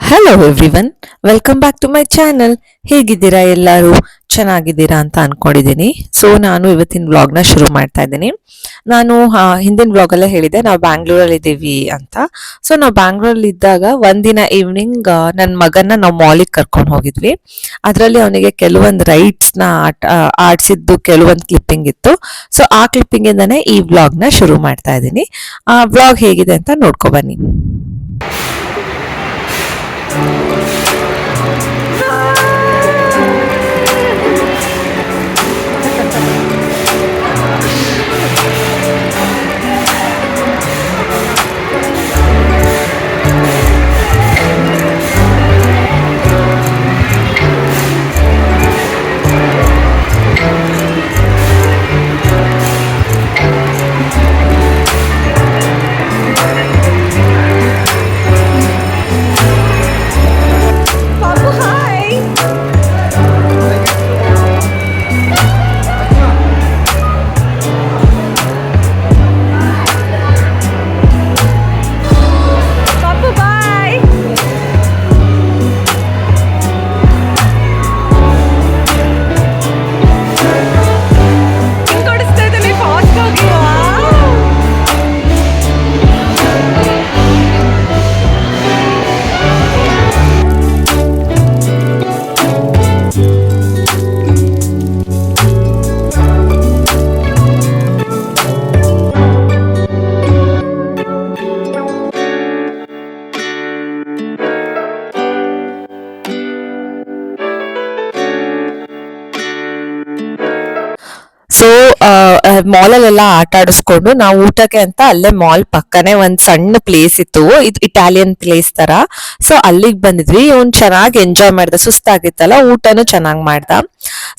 Hello everyone, welcome back to my channel. ಹೇಗಿದ್ದೀರಾ? ಎಲ್ಲರೂ ಚೆನ್ನಾಗಿದ್ದೀರಾ ಅಂತ ಅನ್ಕೊಂಡಿದ್ದೀನಿ. ಸೊ ನಾನು ಇವತ್ತಿನ ವ್ಲಾಗ್ನ ಶುರು ಮಾಡ್ತಾ ಇದ್ದೀನಿ. ನಾನು ಹಿಂದಿನ ವ್ಲಾಗಲ್ಲೇ ಹೇಳಿದೆ ನಾವು ಬ್ಯಾಂಗ್ಳೂರಲ್ಲಿ ಇದ್ದೀವಿ ಅಂತ. ಸೊ ನಾವು ಬ್ಯಾಂಗ್ಳೂರಲ್ಲಿ ಇದ್ದಾಗ ಒಂದಿನ ಈವ್ನಿಂಗ್ ನನ್ನ ಮಗನ ನಾವು ಮಾಲಿಗೆ ಕರ್ಕೊಂಡು ಹೋಗಿದ್ವಿ. ಅದರಲ್ಲಿ ಅವನಿಗೆ ಕೆಲವೊಂದು ರೈಡ್ಸ್ನ ಆಡಿಸಿದ್ದು ಕೆಲವೊಂದು ಕ್ಲಿಪ್ಪಿಂಗ್ ಇತ್ತು. ಸೊ ಆ ಕ್ಲಿಪ್ಪಿಂಗಿಂದನೇ ಈ ವ್ಲಾಗ್ನ ಶುರು ಮಾಡ್ತಾ ಇದ್ದೀನಿ. ಆ ವ್ಲಾಗ್ ಹೇಗಿದೆ ಅಂತ ನೋಡ್ಕೊ ಬನ್ನಿ. ಸೊ ಮಾಲಲ್ಲೆಲ್ಲ ಆಟ ಆಡಿಸ್ಕೊಂಡು ನಾವು ಊಟಕ್ಕೆ ಅಂತ ಅಲ್ಲೇ ಮಾಲ್ ಪಕ್ಕನೆ ಒಂದ್ ಸಣ್ಣ ಪ್ಲೇಸ್ ಇತ್ತು, ಇದು ಇಟಾಲಿಯನ್ ಪ್ಲೇಸ್ ತರ. ಸೊ ಅಲ್ಲಿಗೆ ಬಂದಿದ್ವಿ. ಇವ್ನ್ ಚೆನ್ನಾಗಿ ಎಂಜಾಯ್ ಮಾಡ್ದ, ಸುಸ್ತಾಗಿತ್ತಲ್ಲ, ಊಟನು ಚೆನ್ನಾಗಿ ಮಾಡ್ದ.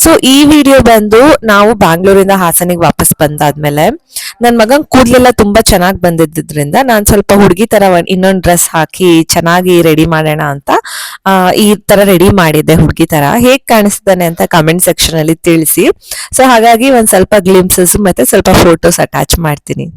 ಸೊ ಈ ವಿಡಿಯೋ ಬಂದು ನಾವು ಬ್ಯಾಂಗ್ಳೂರಿಂದ ಹಾಸನಿಗೆ ವಾಪಸ್ ಬಂದಾದ್ಮೇಲೆ ನನ್ ಮಗನ್ ಕೂದ್ಲೆಲ್ಲ ತುಂಬಾ ಚೆನ್ನಾಗಿ ಬಂದಿದ್ದರಿಂದ ನಾನ್ ಸ್ವಲ್ಪ ಹುಡುಗಿ ತರ ಇನ್ನೊಂದು ಡ್ರೆಸ್ ಹಾಕಿ ಚೆನ್ನಾಗಿ ರೆಡಿ ಮಾಡೋಣ ಅಂತ ಈ ತರ ರೆಡಿ ಮಾಡಿದ್ದೆ ಹುಡುಗಿ ತರ. ಹೇಗ್ ಕಾಣಿಸ್ತಾನೆ ಅಂತ ಕಮೆಂಟ್ ಸೆಕ್ಷನ್ ಅಲ್ಲಿ ತಿಳಿಸಿ. ಸೊ ಹಾಗಾಗಿ ಒಂದ್ ಸ್ವಲ್ಪ ಗ್ಲಿಮ್ಸಸ್ ಮತ್ತೆ ಸ್ವಲ್ಪ ಫೋಟೋಸ್ ಅಟ್ಯಾಚ್ ಮಾಡ್ತೀನಿ.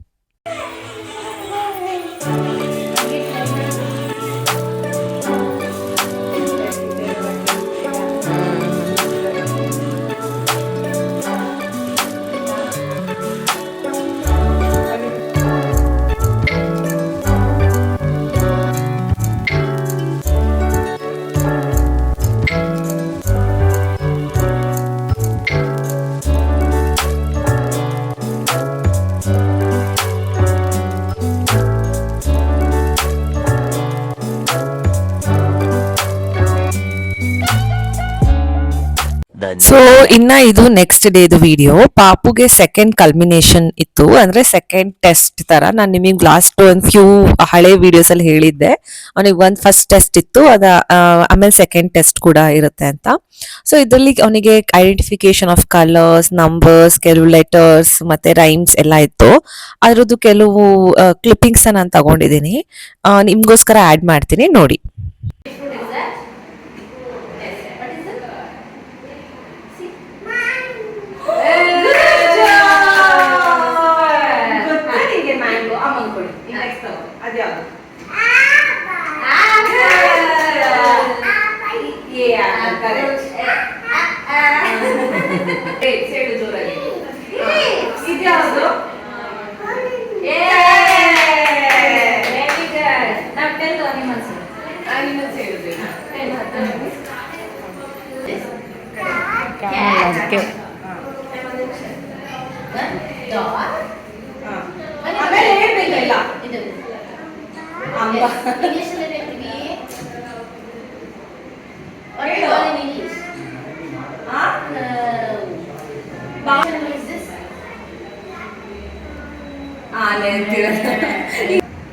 ಸೊ ಇನ್ನ ಇದು ನೆಕ್ಸ್ಟ್ ಡೇದು ವಿಡಿಯೋ. ಪಾಪುಗೆ ಸೆಕೆಂಡ್ ಕಲ್ಮಿನೇಷನ್ ಇತ್ತು, ಅಂದ್ರೆ ಸೆಕೆಂಡ್ ಟೆಸ್ಟ್ ತರ. ನಾನು ನಿಮಗೆ ಲಾಸ್ಟ್ ಒಂದ್ ಫ್ಯೂ ಹಳೆ ವಿಡಿಯೋಸ್ ಅಲ್ಲಿ ಹೇಳಿದ್ದೆ ಅವನಿಗೆ ಒಂದ್ ಫಸ್ಟ್ ಟೆಸ್ಟ್ ಇತ್ತು, ಆಮೇಲೆ ಸೆಕೆಂಡ್ ಟೆಸ್ಟ್ ಕೂಡ ಇರುತ್ತೆ ಅಂತ. ಸೊ ಇದರಲ್ಲಿ ಅವನಿಗೆ ಐಡೆಂಟಿಫಿಕೇಶನ್ ಆಫ್ ಕಲರ್ಸ್, ನಂಬರ್ಸ್, ಕೆಲವು ಲೆಟರ್ಸ್ ಮತ್ತೆ ರೈಮ್ಸ್ ಎಲ್ಲ ಇತ್ತು. ಅದ್ರದ್ದು ಕೆಲವು ಕ್ಲಿಪ್ಪಿಂಗ್ಸ್ ನಾನು ತಗೊಂಡಿದ್ದೀನಿ, ನಿಮ್ಗೋಸ್ಕರ ಆಡ್ ಮಾಡ್ತೀನಿ, ನೋಡಿ.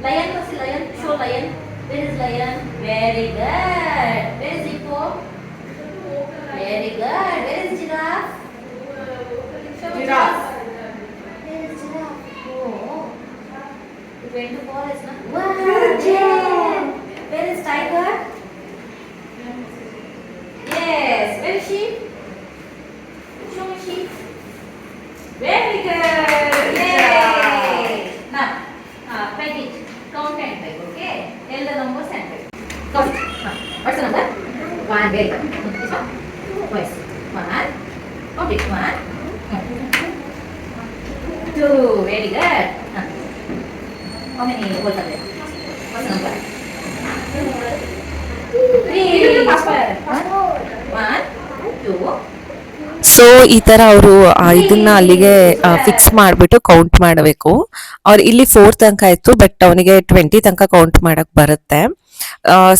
Lion, what's lion? Show lion. Where is lion? Very good. Where is hippo? Very good. Where is giraffe? Giraffe. Where is giraffe? Oh. It went to forest, no? Wow. Where is tiger? Yes. Where is sheep? Show me sheep. Very good. Yay. Now, peg it. Count and peg, okay? Tell the numbers and peg. Count. What's the number? 1. Very good. This one? Yes. 1. Complete. 1. 2. Very good. How many holes are there? What's the number? 3. Super. 1. 2. So ಈ ತರ ಅವರು ಇದನ್ನ ಅಲ್ಲಿಗೆ fix ಮಾಡಿಬಿಟ್ಟು count ಮಾಡಬೇಕು. ಅವ್ರು ಇಲ್ಲಿ 4 ತನಕ ಇತ್ತು, ಬಟ್ ಅವನಿಗೆ 20 ತನಕ ಕೌಂಟ್ ಮಾಡಕ್ ಬರುತ್ತೆ.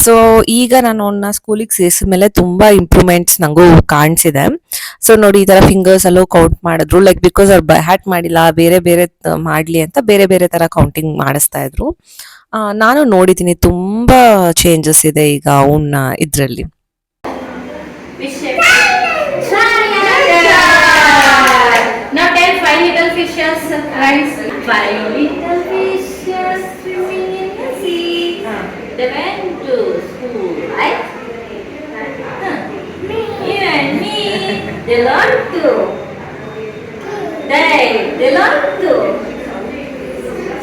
ಸೊ ಈಗ ನಾನು ಅವನ್ನ ಸ್ಕೂಲಿಗೆ ಸೇರಿಸಿದ ಮೇಲೆ ತುಂಬಾ ಇಂಪ್ರೂವ್ಮೆಂಟ್ಸ್ ನಂಗೂ ಕಾಣಿಸಿದೆ. ಸೊ ನೋಡಿ, ಈ ತರ ಫಿಂಗರ್ಸ್ ಅಲ್ಲೂ ಕೌಂಟ್ ಮಾಡಿದ್ರು, ಲೈಕ್ ಬಿಕಾಸ್ ಅವ್ರು ಬೈ ಹ್ಯಾಟ್ ಮಾಡಿಲ್ಲ, ಬೇರೆ ಬೇರೆ ಮಾಡ್ಲಿ ಅಂತ ಬೇರೆ ಬೇರೆ ತರ ಕೌಂಟಿಂಗ್ ಮಾಡಿಸ್ತಾ ಇದ್ರು. ನಾನು ನೋಡಿದ್ದೀನಿ, ತುಂಬಾ ಚೇಂಜಸ್ ಇದೆ ಈಗ ಅವನ್ನ ಇದ್ರಲ್ಲಿ. Fish shape. Now tell 5 little fishes. Right. 5 little fishes swimming in the sea. They went to school, right? You and me. They learned to. They learned to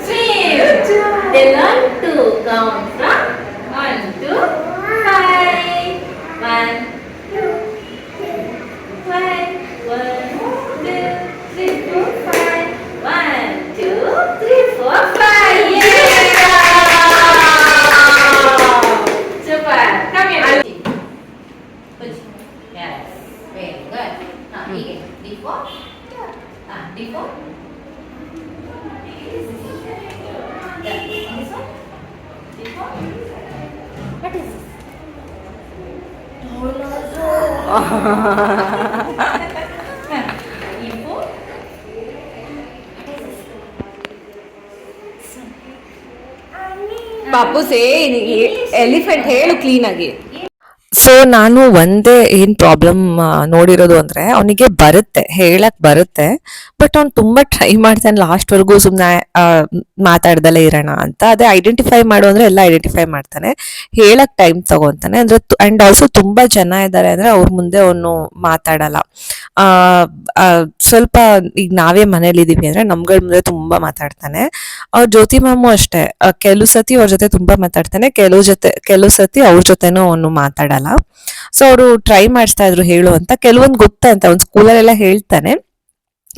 swim. They learned to count from 1 to 5. 1, 2, 5. 1, 2, 3, 4, 5. 1, 2, 3, 4, 5. Yeah! Super. Come here. Push. Yes. Very good. Now, again. D4. D4. Yeah. This one. D4. What is this? E4. ಪಾಪು ಸೇ elephant ಹೇಳು clean ಆಗಿ. So ನಾನು ಒಂದೇ ಏನ್ problem ನೋಡಿರೋದು ಅಂದ್ರೆ, ಅವನಿಗೆ ಬರುತ್ತೆ, ಹೇಳಕ್ ಬರುತ್ತೆ, ಬಟ್ ಅವ್ನು ತುಂಬಾ ಟ್ರೈ ಮಾಡ್ತಾನೆ ಲಾಸ್ಟ್ ವರ್ಗೂ ಸುಮ್ನೆ ಮಾತಾಡ್ದಲ್ಲೇ ಇರೋಣ ಅಂತ. ಅದೇ ಐಡೆಂಟಿಫೈ ಮಾಡು ಅಂದ್ರೆ ಎಲ್ಲ ಐಡೆಂಟಿಫೈ ಮಾಡ್ತಾನೆ, ಹೇಳಕ್ ಟೈಮ್ ತಗೊಂತಾನೆ. ಅಂದ್ರೆ ಅಂಡ್ ಆಲ್ಸೋ ತುಂಬಾ ಜನ ಇದ್ದಾರೆ ಅಂದ್ರೆ ಅವ್ರ ಮುಂದೆ ಅವನು ಮಾತಾಡಲ್ಲ. ಸ್ವಲ್ಪ ಈಗ ನಾವೇ ಮನೇಲಿ ಇದೀವಿ ಅಂದ್ರೆ ನಮ್ಗಳ ಮುಂದೆ ತುಂಬಾ ಮಾತಾಡ್ತಾನೆ. ಅವ್ರ ಜ್ಯೋತಿ ಮ್ಯಾಮು ಅಷ್ಟೇ, ಕೆಲವು ಸತಿ ಅವ್ರ ಜೊತೆ ತುಂಬಾ ಮಾತಾಡ್ತಾನೆ, ಕೆಲವು ಸತಿ ಅವ್ರ ಜೊತೆನೂ ಅವನು ಮಾತಾಡಲ್ಲ. ಸೊ ಅವರು ಟ್ರೈ ಮಾಡಿಸ್ತಾ ಇದ್ರು ಹೇಳು ಅಂತ, ಕೆಲವೊಂದು ಗೊತ್ತಂತೆ ಅವ್ನು ಸ್ಕೂಲಲ್ಲೆಲ್ಲ ಹೇಳ್ತಾನೆ.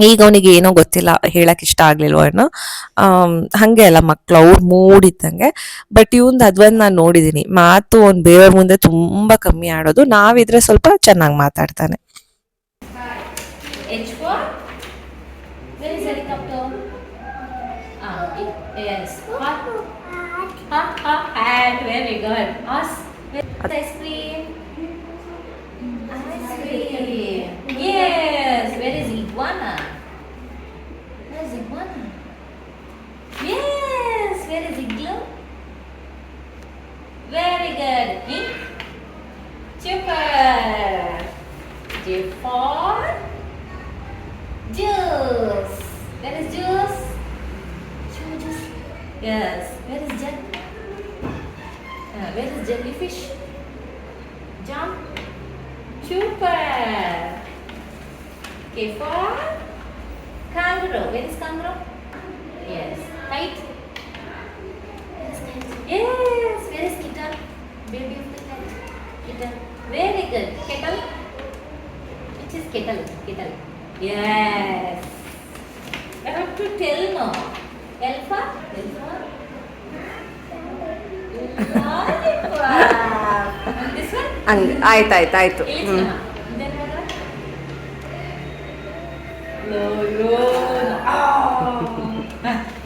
ಈಗ ಅವನಿಗೆ ಏನೋ ಗೊತ್ತಿಲ್ಲ, ಹೇಳಕ್ ಇಷ್ಟ ಆಗ್ಲಿಲ್ವ ಏನೋ. ಹಂಗೆ ಅಲ್ಲ ಮಕ್ಳು, ಅವ್ರು ಮೂಡಿದ್ದಂಗೆ. ಬಟ್ ಇವಂದ್ ಅದೊಂದು ನಾನು ನೋಡಿದೀನಿ, ಮಾತು ಅವ್ನು ಬೇರೆಯವ್ರ ಮುಂದೆ ತುಂಬಾ ಕಮ್ಮಿ ಆಡೋದು, ನಾವಿದ್ರೆ ಸ್ವಲ್ಪ ಚೆನ್ನಾಗಿ ಮಾತಾಡ್ತಾನೆ. H4. Where is helicopter? Yes. Hat. Very good. Us. Ice cream. Ice cream. Yes. Where is iguana? Where is iguana? Yes. Where is igloo? Very good. Ink. Super. J for juice. Where is juice? Show juice. Yes. Where is jug? Where is jellyfish? Jump. Super. K for kangaroo. Where is kangaroo? Yes. Kite. Yes. Where is kitten? Baby of the kite. Kitten. Very good. Kettle. Which is kettle? Kettle. Yes. I have to tell now. Alpha. This one? ಆಯ್ತಾಯ್ತಾಯ್ತು.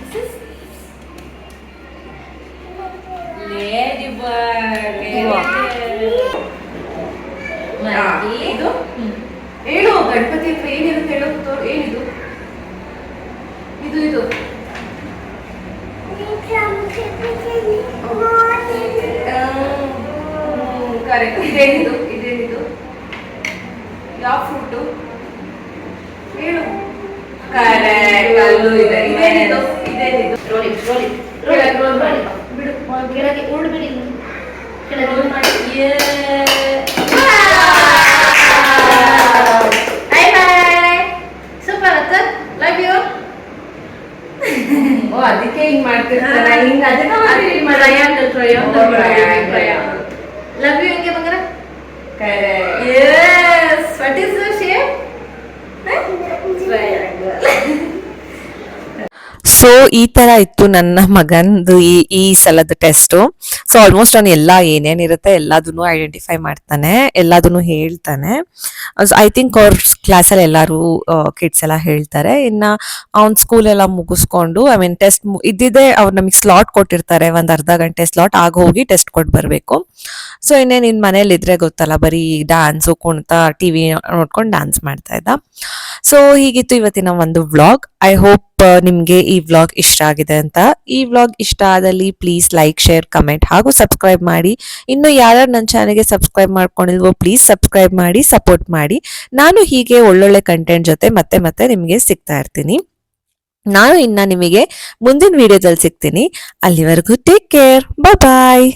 This is ladybird. ಇದು ಹೇಳು, ಗಣಪತಿ ಹತ್ರ ಏನಿರುತ್ತೆ ಹೇಳೋದು, ಏನಿದು? ಇದು correct. ಇದೇನಿದು? ಯಾವ fruit ಹೇಳು? ಕರೆಕ್ಟ್, ಅಲ್ಲೂ ಇದೆ. ಇದೇನಿದು? ಬಿಡು, ಕೆಳಗೆ ಉರುಳು ಬಿಡಿ, ಕೆಳಗೆ ಉರುಳು ಮಾಡಿ. ಸೂಪರ್ ಅತ್ತ, ಲವ್ ಯು. ಓ, ಅದಕ್ಕೆ ಹಿಂಗ್ ಮಾಡ್ತಿರ್ತಾರೆ. ಹಿಂಗ್ ಅದನ್ನ ಟ್ರಯಾಂಗಲ್ ಲವ್ ಯು ಹೆಂಗೆ ಬಂಗಾರ? Correct. Yes. What is the shape? Triangle. So ಈ ತರ ಇತ್ತು ನನ್ನ ಮಗಂದು ಈ ಸಲದ ಟೆಸ್ಟು. ಸೊ ಆಲ್ಮೋಸ್ಟ್ ಅವನು ಎಲ್ಲ ಏನೇನಿರುತ್ತೆ ಎಲ್ಲದನ್ನು ಐಡೆಂಟಿಫೈ ಮಾಡ್ತಾನೆ, ಎಲ್ಲದನ್ನು ಹೇಳ್ತಾನೆ. ಐ ಥಿಂಕ್ ಅವ್ರ ಕ್ಲಾಸಲ್ಲಿ ಎಲ್ಲರೂ ಕಿಡ್ಸ್ ಎಲ್ಲ ಹೇಳ್ತಾರೆ. ಇನ್ನು ಅವ್ನ ಸ್ಕೂಲ್ ಎಲ್ಲ ಮುಗಿಸ್ಕೊಂಡು ಐ ಮೀನ್ ಟೆಸ್ಟ್ ಇದ್ದಿದ್ದೆ ಅವ್ರು ನಮಗೆ ಸ್ಲಾಟ್ ಕೊಟ್ಟಿರ್ತಾರೆ, ಒಂದು ಅರ್ಧ ಗಂಟೆ ಸ್ಲಾಟ್ ಆಗ ಹೋಗಿ ಟೆಸ್ಟ್ ಕೊಟ್ಟು ಬರಬೇಕು. ಸೊ ಇನ್ನೇ ನಿನ್ನ ಮನೇಲಿ ಇದ್ರೆ ಗೊತ್ತಲ್ಲ, ಬರೀ ಡ್ಯಾನ್ಸು ಕುಣಿತ ಟಿವಿ ನೋಡ್ಕೊಂಡು ಡ್ಯಾನ್ಸ್ ಮಾಡ್ತಾ ಇದ್ದ. ಸೊ ಹೀಗಿತ್ತು ಇವತ್ತಿನ ಒಂದು ವ್ಲಾಗ್. ಐ ಹೋಪ್ ನಿಮಗೆ ಈ ವ್ಲಾಗ್ ಇಷ್ಟ ಆಗಿದೆ ಅಂತ. ಈ ವ್ಲಾಗ್ ಇಷ್ಟ ಆದಲ್ಲಿ ಪ್ಲೀಸ್ ಲೈಕ್, ಶೇರ್, ಕಮೆಂಟ್ ಹಾಗೂ ಸಬ್ಸ್ಕ್ರೈಬ್ ಮಾಡಿ. ಇನ್ನು ಯಾರ್ಯಾರು ನನ್ನ ಚಾನಲ್ಗೆ ಸಬ್ಸ್ಕ್ರೈಬ್ ಮಾಡ್ಕೊಂಡಿಲ್ವೋ ಪ್ಲೀಸ್ ಸಬ್ಸ್ಕ್ರೈಬ್ ಮಾಡಿ, ಸಪೋರ್ಟ್ ಮಾಡಿ. ನಾನು ಹೀಗೆ ಒಳ್ಳೊಳ್ಳೆ ಕಂಟೆಂಟ್ ಜೊತೆ ಮತ್ತೆ ನಿಮಗೆ ಸಿಗ್ತಾ ಇರ್ತೀನಿ. ನಾನು ಇನ್ನು ನಿಮಗೆ ಮುಂದಿನ ವಿಡಿಯೋದಲ್ಲಿ ಸಿಗ್ತೀನಿ. ಅಲ್ಲಿವರೆಗೂ ಟೇಕ್ ಕೇರ್, ಬಾಯ್.